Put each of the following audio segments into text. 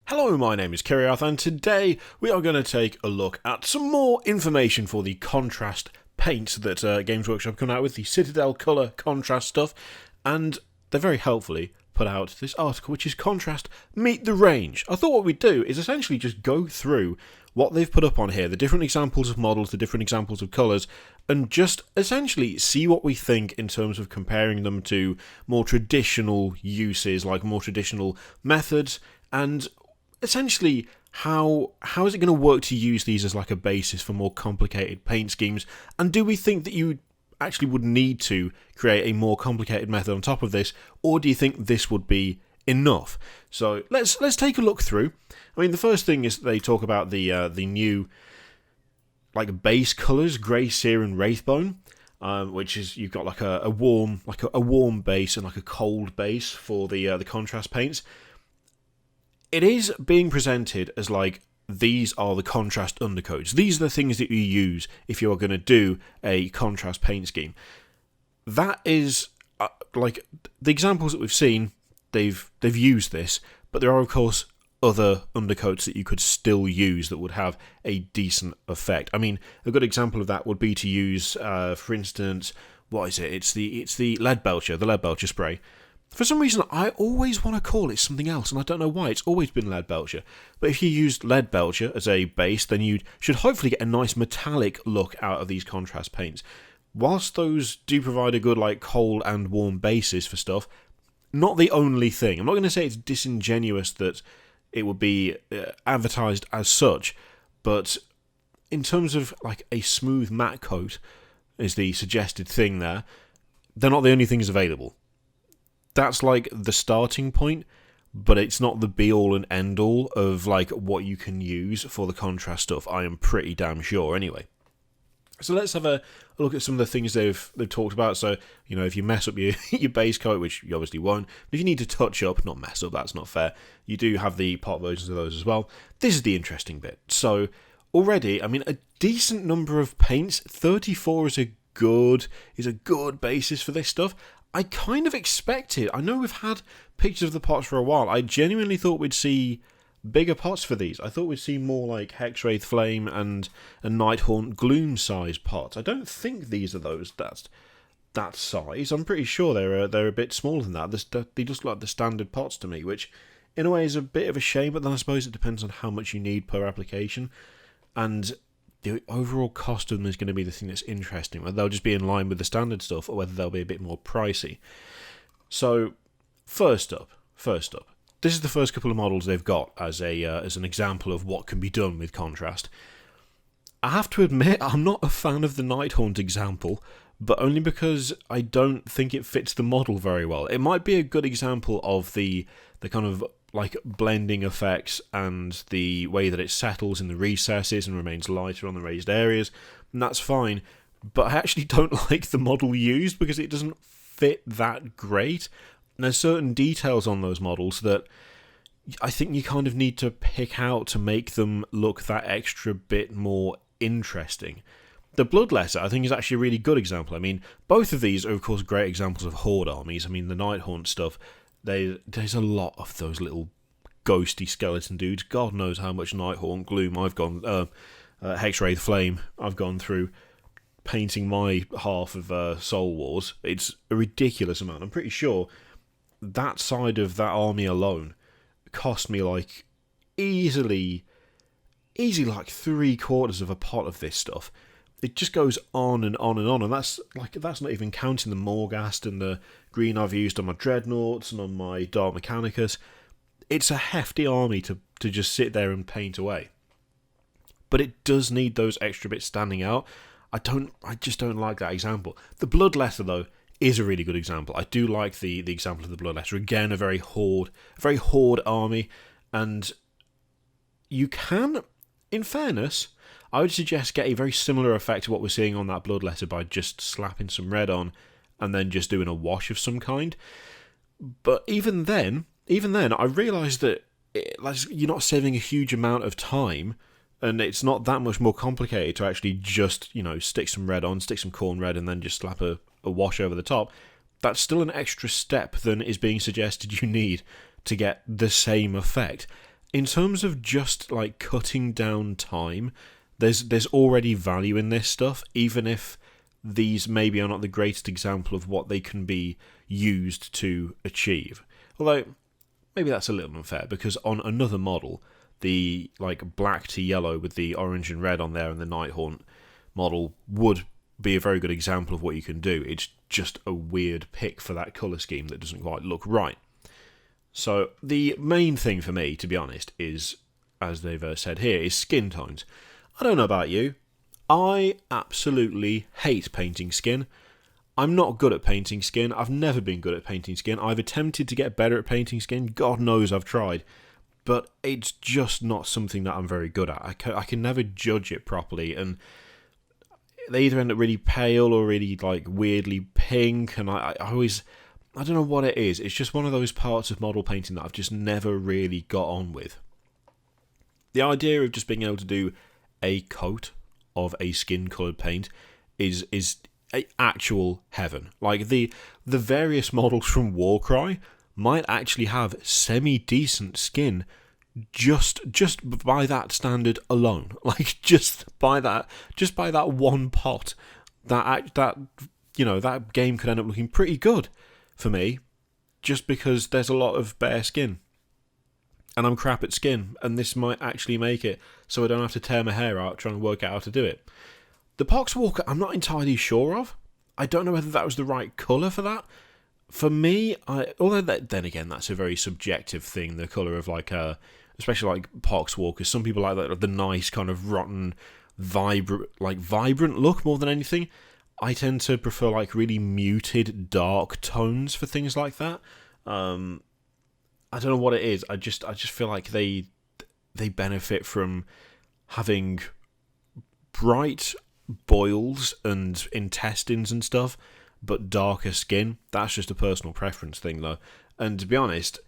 Hello, my name is Kiriath, and today we are going to take a look at some more information for the contrast paints that Games Workshop come out with, the Citadel Colour Contrast stuff, and they very helpfully put out this article, which is Contrast Meet the Range. I thought what we'd do is essentially just go through what they've put up on here, the different examples of models, the different examples of colours, and just essentially see what we think in terms of comparing them to more traditional uses, like more traditional methods, and essentially how is it going to work to use these as like a basis for more complicated paint schemes, and do we think that you actually would need to create a more complicated method on top of this, or do you think this would be enough? So let's take a look through. I mean, the first thing is they talk about the new like base colours, Grey Sear and Wraithbone, which is you've got like a warm base and like a cold base for the contrast paints. It is being presented as like these are the contrast undercoats. These are the things that you use if you are going to do a contrast paint scheme. That is like the examples that we've seen. They've used this, but there are of course other undercoats that you could still use that would have a decent effect. I mean, a good example of that would be to use, for instance, what is it? It's the lead belcher, spray. For some reason, I always want to call it something else, and I don't know why. It's always been lead belcher. But if you used lead belcher as a base, then you should hopefully get a nice metallic look out of these contrast paints. Whilst those do provide a good like cold and warm basis for stuff, not the only thing. I'm not going to say it's disingenuous that it would be advertised as such, but in terms of like a smooth matte coat is the suggested thing there, they're not the only things available. That's like the starting point, but it's not the be-all and end-all of like what you can use for the contrast stuff, I am pretty damn sure anyway. So let's have a look at some of the things they've talked about. So, you know, if you mess up your base coat, which you obviously won't, but if you need to touch up, not mess up, that's not fair, you do have the pot versions of those as well. This is the interesting bit. So already, I mean, a decent number of paints, 34 is a good basis for this stuff. I kind of expected, I know we've had pictures of the pots for a while, I genuinely thought we'd see bigger pots for these. I thought we'd see more like Hexwraith Flame and Nighthaunt Gloom size pots. I don't think these are those that size. I'm pretty sure they're a bit smaller than that. They just look like the standard pots to me, which in a way is a bit of a shame, but then I suppose it depends on how much you need per application. And the overall cost of them is going to be the thing that's interesting, whether they'll just be in line with the standard stuff or whether they'll be a bit more pricey. So, first up, this is the first couple of models they've got as an example of what can be done with contrast. I have to admit, I'm not a fan of the Nighthaunt example, but only because I don't think it fits the model very well. It might be a good example of the kind of like blending effects and the way that it settles in the recesses and remains lighter on the raised areas, and that's fine, but I actually don't like the model used because it doesn't fit that great. And there's certain details on those models that I think you kind of need to pick out to make them look that extra bit more interesting. The Bloodletter, I think, is actually a really good example. I mean, both of these are, of course, great examples of Horde armies. I mean, the Nighthaunt stuff, there's a lot of those little ghosty skeleton dudes. God knows how much Nighthaunt Gloom I've gone, Hexwraith Flame I've gone through painting my half of Soul Wars. It's a ridiculous amount. I'm pretty sure that side of that army alone cost me like easily like 3/4 of a pot of this stuff. It just goes on and on and on, and that's not even counting the Morghast and the green I've used on my Dreadnoughts and on my Dark Mechanicus. It's a hefty army to just sit there and paint away. But it does need those extra bits standing out. I just don't like that example. The Bloodletter, though, is a really good example. I do like the example of the Bloodletter. Again, a very horde army, and you can, in fairness, I would suggest get a very similar effect to what we're seeing on that Bloodletter by just slapping some red on and then just doing a wash of some kind. But even then, I realised that you're not saving a huge amount of time, and it's not that much more complicated to actually just, stick some red on, stick some corn red, and then just slap a wash over the top. That's still an extra step than is being suggested you need to get the same effect. in terms of just like cutting down time, there's already value in this stuff, even if these maybe are not the greatest example of what they can be used to achieve. Although maybe that's a little unfair, because on another model, the like black to yellow with the orange and red on there and the Nighthaunt model would be a very good example of what you can do. It's just a weird pick for that colour scheme that doesn't quite look right. So the main thing for me, to be honest, is, as they've said here, is skin tones. I don't know about you, I absolutely hate painting skin. I'm not good at painting skin. I've never been good at painting skin. I've attempted to get better at painting skin. God knows I've tried. But it's just not something that I'm very good at. I can never judge it properly, and they either end up really pale or really like weirdly pink, and I don't know what it is. It's just one of those parts of model painting that I've just never really got on with. The idea of just being able to do a coat of a skin coloured paint is actual heaven. Like the various models from Warcry might actually have semi-decent skin just by that standard alone. Like just by that one pot, that game could end up looking pretty good for me, just because there's a lot of bare skin. And I'm crap at skin, and this might actually make it so I don't have to tear my hair out trying to work out how to do it. The Poxwalker, I'm not entirely sure of. I don't know whether that was the right colour for that. For me, although then again, that's a very subjective thing, the colour of like especially like Poxwalkers. Some people like that, the nice kind of rotten, vibrant look more than anything. I tend to prefer like really muted, dark tones for things like that. I don't know what it is. I just feel like they benefit from having bright boils and intestines and stuff, but darker skin. That's just a personal preference thing, though. And to be honest,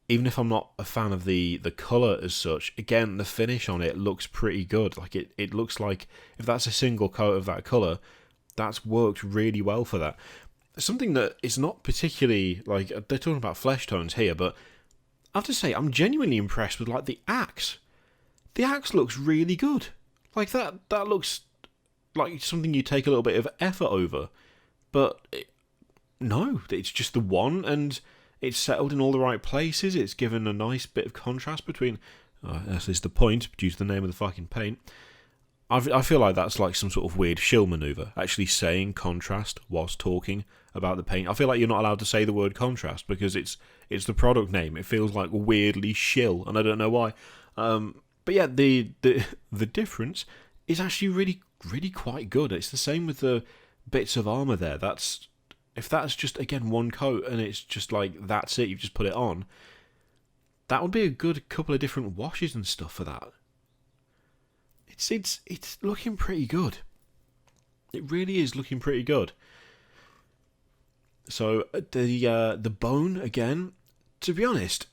even if I'm not a fan of the colour as such, again, the finish on it looks pretty good. Like it looks like if that's a single coat of that colour, that's worked really well for that. Something that is not particularly, like, they're talking about flesh tones here, but I have to say, I'm genuinely impressed with, like, the axe. The axe looks really good. Like, that looks like something you take a little bit of effort over. But, no, it's just the one, and it's settled in all the right places. It's given a nice bit of contrast between, this is the point, due to the name of the fucking paint. I feel like that's like some sort of weird shill manoeuvre, actually saying contrast whilst talking about the paint. I feel like you're not allowed to say the word contrast because it's the product name. It feels like weirdly shill, and I don't know why. But yeah, the difference is actually really, really quite good. It's the same with the bits of armour there. If that's just, again, one coat and it's just like, that's it, you've just put it on, that would be a good couple of different washes and stuff for that. It's looking pretty good. It really is looking pretty good. So the bone, again, to be honest,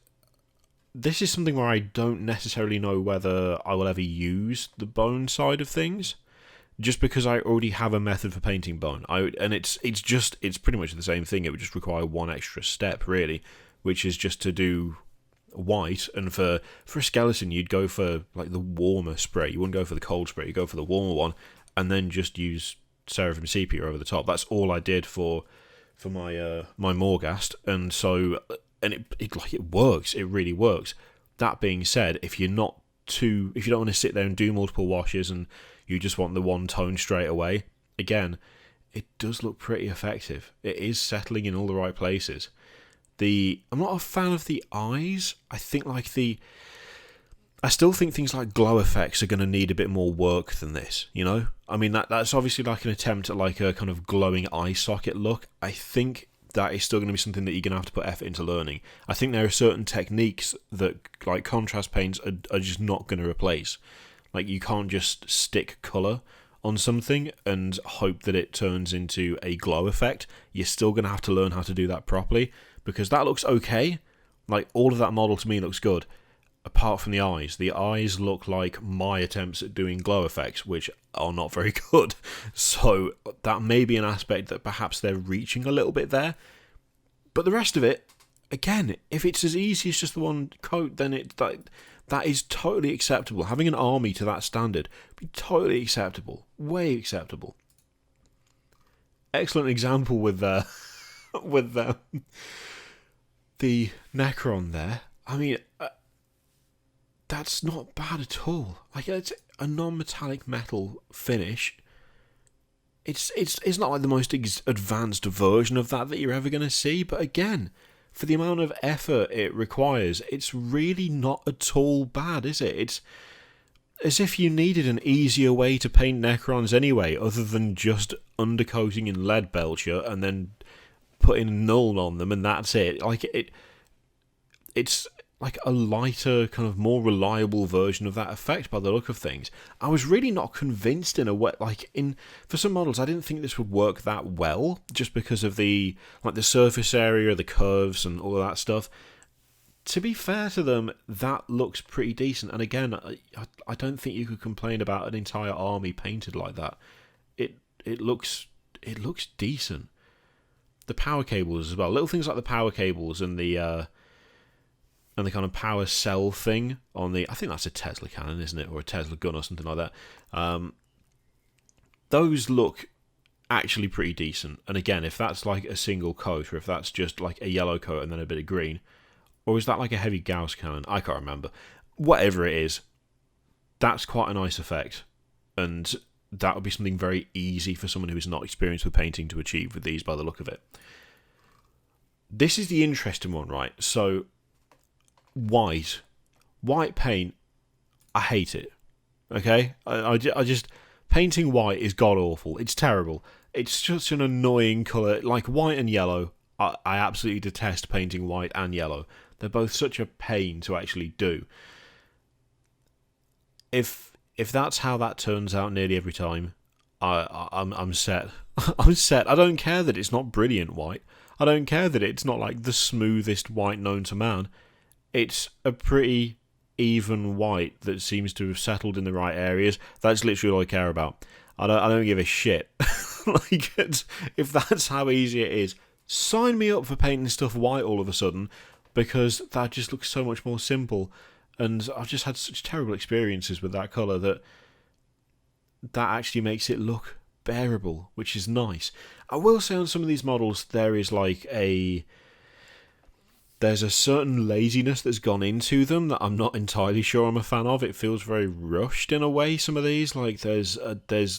this is something where I don't necessarily know whether I will ever use the bone side of things, just because I already have a method for painting bone. It's pretty much the same thing. It would just require one extra step, really, which is just to do white, and for a skeleton you'd go for like the warmer spray. You wouldn't go for the cold spray, you go for the warmer one, and then just use Seraphim Sepia over the top. That's all I did for my my Morghast, and it works. It really works. That being said, if you don't want to sit there and do multiple washes and you just want the one tone straight away, again, it does look pretty effective. It is settling in all the right places. I'm not a fan of the eyes. I still think things like glow effects are going to need a bit more work than this, you know? I mean, that's obviously like an attempt at like a kind of glowing eye socket look. I think that is still going to be something that you're going to have to put effort into learning. I think there are certain techniques that, like contrast paints, are just not going to replace. Like, you can't just stick colour on something and hope that it turns into a glow effect. You're still going to have to learn how to do that properly, because that looks okay. Like, all of that model to me looks good, apart from the eyes. The eyes look like my attempts at doing glow effects, which are not very good. So that may be an aspect that perhaps they're reaching a little bit there. But the rest of it, again, if it's as easy as just the one coat, then that is totally acceptable. Having an army to that standard would be totally acceptable, way acceptable. Excellent example with with the Macaron there. I mean, that's not bad at all. Like, it's a non-metallic metal finish. It's not like the most advanced version of that you're ever going to see, but again, for the amount of effort it requires, it's really not at all bad, is it? It's as if you needed an easier way to paint Necrons anyway, other than just undercoating in lead belcher and then putting null on them, and that's it. Like, it's like a lighter, kind of more reliable version of that effect by the look of things. I was really not convinced in a way. Like, for some models, I didn't think this would work that well, just because of the surface area, the curves, and all of that stuff. To be fair to them, that looks pretty decent. And again, I don't think you could complain about an entire army painted like that. It looks decent. The power cables as well, little things like the power cables and the kind of power cell thing on I think that's a Tesla cannon, isn't it, or a Tesla gun or something like that. Those look actually pretty decent. And again, if that's like a single coat, or if that's just like a yellow coat and then a bit of green, or is that like a heavy Gauss cannon? I can't remember. Whatever it is, that's quite a nice effect, and that would be something very easy for someone who is not experienced with painting to achieve with these by the look of it. This is the interesting one, right? So, white paint, I hate it. Okay? I just, painting white is god-awful. It's terrible. It's just an annoying colour. Like, white and yellow, I absolutely detest painting white and yellow. They're both such a pain to actually do. If that's how that turns out nearly every time, I'm set. I'm set. I don't care that it's not brilliant white. I don't care that it's not like the smoothest white known to man. It's a pretty even white that seems to have settled in the right areas. That's literally all I care about. I don't give a shit. Like, if that's how easy it is, sign me up for painting stuff white all of a sudden, because that just looks so much more simple. And I've just had such terrible experiences with that colour that actually makes it look bearable, which is nice. I will say on some of these models there's a certain laziness that's gone into them that I'm not entirely sure I'm a fan of. It feels very rushed in a way, some of these. Like, there's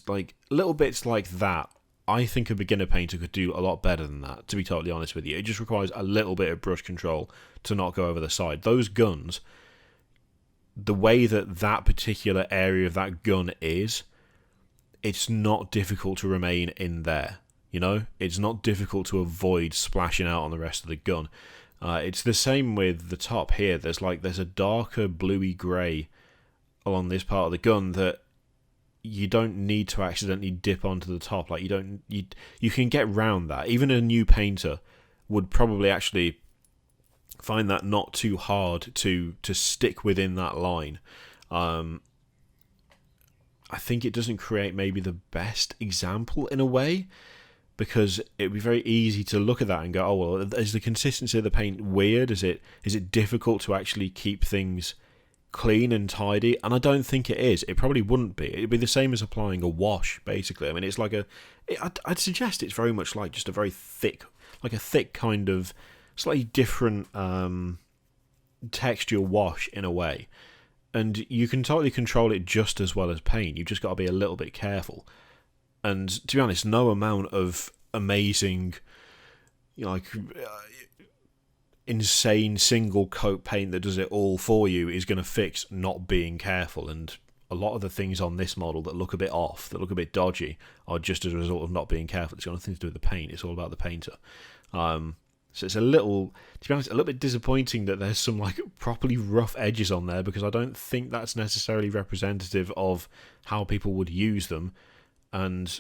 like little bits like that. I think a beginner painter could do a lot better than that, to be totally honest with you. It just requires a little bit of brush control to not go over the side. Those guns, the way that particular area of that gun is, it's not difficult to remain in there. You know? It's not difficult to avoid splashing out on the rest of the gun. It's the same with the top here. There's a darker bluey grey along this part of the gun that you don't need to accidentally dip onto the top. Like, you can get round that. Even a new painter would probably actually find that not too hard to stick within that line. I think it doesn't create maybe the best example in a way, because it'd be very easy to look at that and go, oh, well, is the consistency of the paint weird? Is it difficult to actually keep things clean and tidy? And I don't think it is. It probably wouldn't be. It'd be the same as applying a wash, basically. I mean, it's like I'd suggest it's very much like just a very thick, like a thick kind of slightly different texture wash in a way. And you can totally control it just as well as paint. You've just got to be a little bit careful. And to be honest, no amount of amazing, insane single coat paint that does it all for you is going to fix not being careful. And a lot of the things on this model that look a bit off, that look a bit dodgy, are just as a result of not being careful. It's got nothing to do with the paint. It's all about the painter. So it's to be honest, a little bit disappointing that there's some like properly rough edges on there, because I don't think that's necessarily representative of how people would use them. And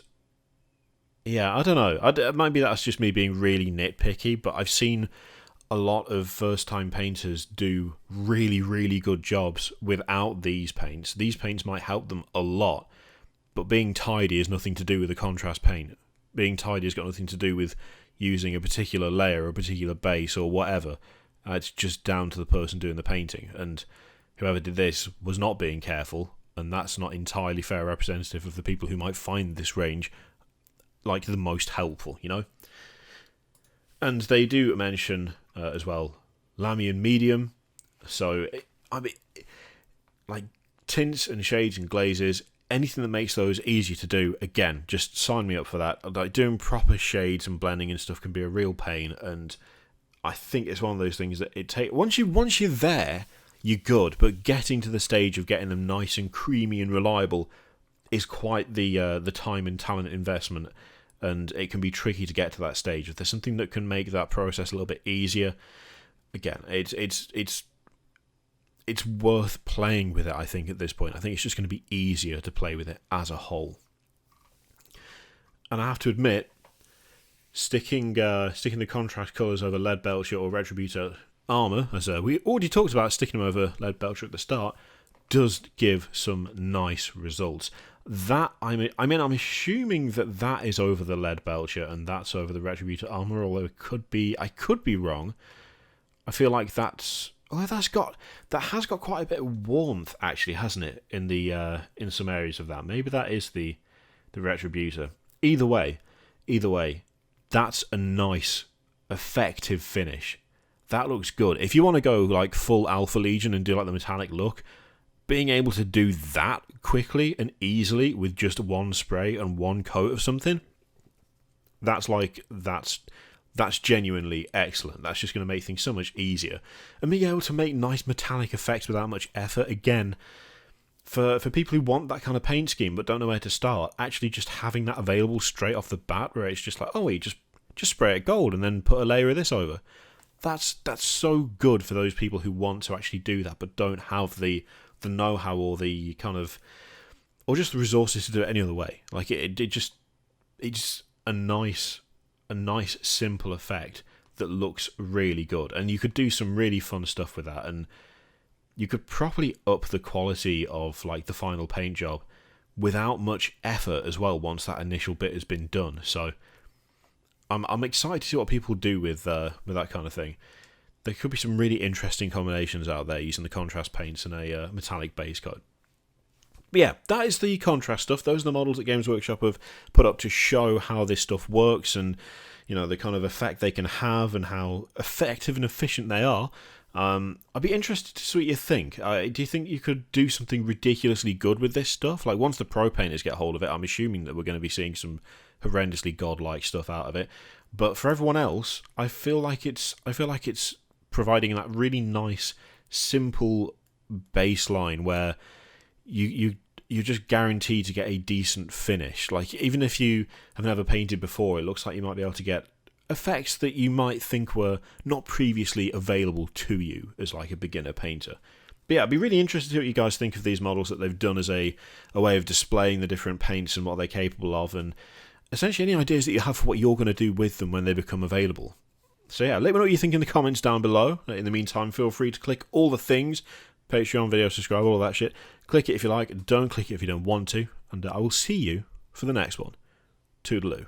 yeah, I don't know. Maybe that's just me being really nitpicky, but I've seen a lot of first-time painters do really, really good jobs without these paints. These paints might help them a lot, but being tidy has nothing to do with the contrast paint. being tidy has got nothing to do with using a particular layer or a particular base or whatever. It's just down to the person doing the painting, and whoever did this was not being careful, and that's not entirely fair representative of the people who might find this range like the most helpful, you know? And they do mention as well Lamy Medium, so I mean, like tints and shades and glazes, anything that makes those easy to do, again, just sign me up for that. Like doing proper shades and blending and stuff can be a real pain, and I think it's one of those things that once you're there, you're good, but getting to the stage of getting them nice and creamy and reliable is quite the time and talent investment, and it can be tricky to get to that stage. If there's something that can make that process a little bit easier, again, it's worth playing with it, I think, at this point. I think it's just going to be easier to play with it as a whole. And I have to admit, sticking the contrast colours over Lead Belcher or Retributor armour, as we already talked about sticking them over Lead Belcher at the start, does give some nice results. That I'm assuming that is over the Lead Belcher and that's over the Retributor armour, although I could be wrong. I feel like that has got quite a bit of warmth, actually, hasn't it? In some areas of that, maybe that is the Retributor. Either way, that's a nice, effective finish. That looks good. If you want to go like full Alpha Legion and do like the metallic look, being able to do that quickly and easily with just one spray and one coat of something, that's genuinely excellent. That's just going to make things so much easier. And being able to make nice metallic effects without much effort, again, for people who want that kind of paint scheme but don't know where to start, actually just having that available straight off the bat, where it's just like, oh, you just spray it gold and then put a layer of this over. That's so good for those people who want to actually do that but don't have the know-how or the kind of, or just the resources to do it any other way. Like it's a nice simple effect that looks really good, and you could do some really fun stuff with that, and you could properly up the quality of like the final paint job without much effort as well once that initial bit has been done. So I'm excited to see what people do with that kind of thing. There could be some really interesting combinations out there using the contrast paints and a metallic base coat. But yeah, that is the contrast stuff. Those are the models that Games Workshop have put up to show how this stuff works and, you know, the kind of effect they can have and how effective and efficient they are. I'd be interested to see what you think. Do you think you could do something ridiculously good with this stuff? Like, once the pro painters get hold of it, I'm assuming that we're going to be seeing some horrendously godlike stuff out of it. But for everyone else, I feel like it's providing that really nice, simple baseline where you're just guaranteed to get a decent finish. Like, even if you have never painted before, it looks like you might be able to get effects that you might think were not previously available to you as like a beginner painter. But yeah, I'd be really interested to see what you guys think of these models that they've done as a way of displaying the different paints and what they're capable of, and essentially any ideas that you have for what you're going to do with them when they become available. So yeah, let me know what you think in the comments down below. In the meantime, feel free to click all the things, Patreon, video, subscribe, all that shit. Click it if you like, don't click it if you don't want to, and I will see you for the next one. Toodaloo.